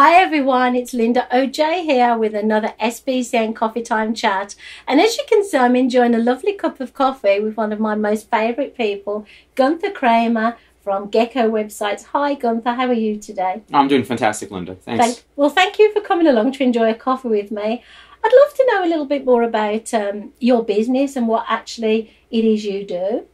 Hi everyone, it's Linda OJ here with another SBCN Coffee Time chat. And as you can see, I'm enjoying a lovely cup of coffee with one of my most favourite people, Gunther Kramer from Gecko Websites. Hi Gunther, how are you today? I'm doing fantastic, Linda. Thanks. Thank you for coming along to enjoy a coffee with me. I'd love to know a little bit more about your business and what actually it is you do.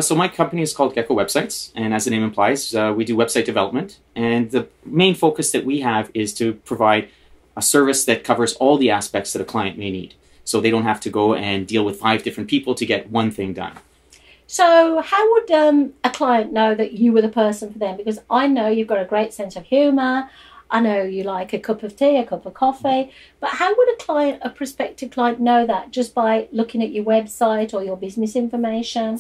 So my company is called Gecko Websites, and as the name implies, we do website development. And the main focus that we have is to provide a service that covers all the aspects that a client may need. So they don't have to go and deal with 5 different people to get one thing done. So how would a client know that you were the person for them? Because I know you've got a great sense of humour. I know you like a cup of tea, a cup of coffee. But how would a prospective client know that just by looking at your website or your business information?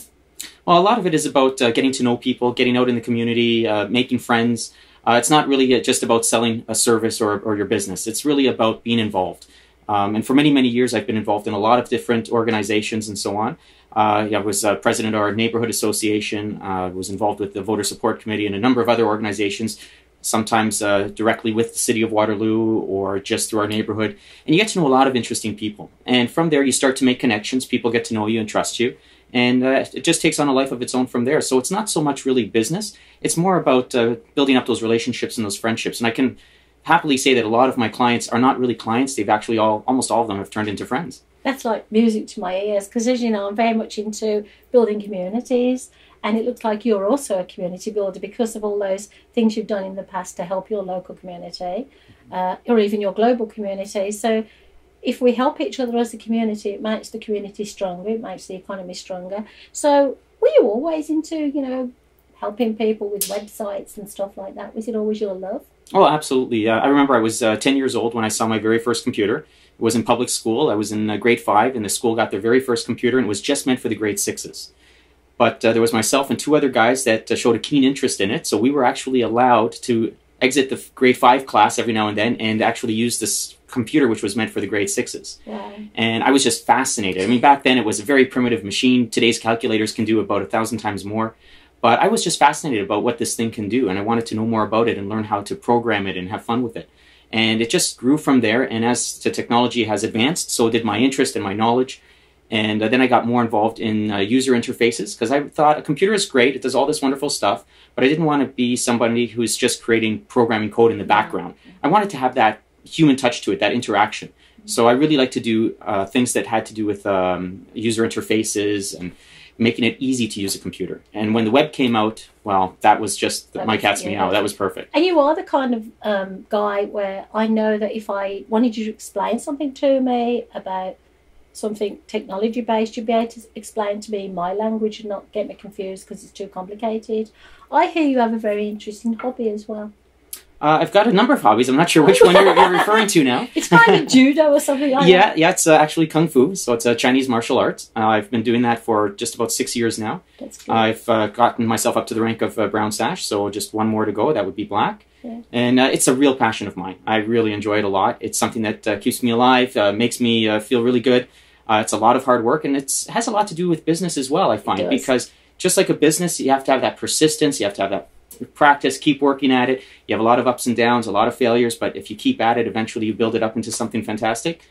Well, a lot of it is about getting to know people, getting out in the community, making friends. It's not really just about selling a service or your business. It's really about being involved. And for many, many years, I've been involved in a lot of different organizations and so on. I was president of our neighborhood association, was involved with the voter support committee and a number of other organizations, sometimes directly with the city of Waterloo or just through our neighborhood. And you get to know a lot of interesting people. And from there, you start to make connections. People get to know you and trust you. And it just takes on a life of its own from there. So it's not so much really business. It's more about building up those relationships and those friendships. And I can happily say that a lot of my clients are not really clients. They've actually almost all of them have turned into friends. That's like music to my ears, because as you know, I'm very much into building communities. And it looks like you're also a community builder because of all those things you've done in the past to help your local community or even your global community. So if we help each other as a community, it makes the community stronger, it makes the economy stronger. So were you always into, helping people with websites and stuff like that? Was it always your love? Oh, absolutely. I remember I was 10 years old when I saw my very first computer. It was in public school. I was in grade 5, and the school got their very first computer, and it was just meant for the grade 6s. But there was myself and 2 other guys that showed a keen interest in it, so we were actually allowed to exit the grade 5 class every now and then and actually use this computer which was meant for the grade 6s. Wow. And I was just fascinated. I mean, back then it was a very primitive machine. Today's calculators can do about 1,000 times more. But I was just fascinated about what this thing can do, and I wanted to know more about it and learn how to program it and have fun with it. And it just grew from there, and as the technology has advanced, so did my interest and my knowledge. And then I got more involved in user interfaces, because I thought a computer is great, it does all this wonderful stuff, but I didn't want to be somebody who's just creating programming code in the background. I wanted to have that human touch to it, that interaction. So I really like to do things that had to do with user interfaces and making it easy to use a computer. And when the web came out, well, that was just my cat's meow. That was perfect. And you are the kind of guy where I know that if I wanted you to explain something to me about something technology-based, you'd be able to explain to me in my language and not get me confused because it's too complicated. I hear you have a very interesting hobby as well. I've got a number of hobbies. I'm not sure which one you're referring to now. It's kind of judo or something like that. Yeah, it's actually Kung Fu, so it's a Chinese martial arts. I've been doing that for just about 6 years now. That's good. I've gotten myself up to the rank of brown sash, so just one more to go. That would be black. Yeah. And it's a real passion of mine. I really enjoy it a lot. It's something that keeps me alive, makes me feel really good. It's a lot of hard work, and it has a lot to do with business as well, I find. Because just like a business, you have to have that persistence, you have to have that practice, keep working at it. You have a lot of ups and downs, a lot of failures, but if you keep at it, eventually you build it up into something fantastic.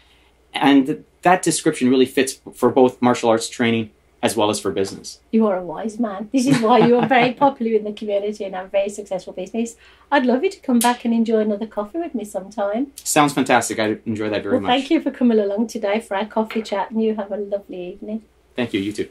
And that description really fits for both martial arts training as well as for business. You are a wise man. This is why you are very popular in the community and have a very successful business. I'd love you to come back and enjoy another coffee with me sometime. Sounds fantastic. I enjoy that very much. Thank you for coming along today for our coffee chat, and you have a lovely evening. Thank you. You too.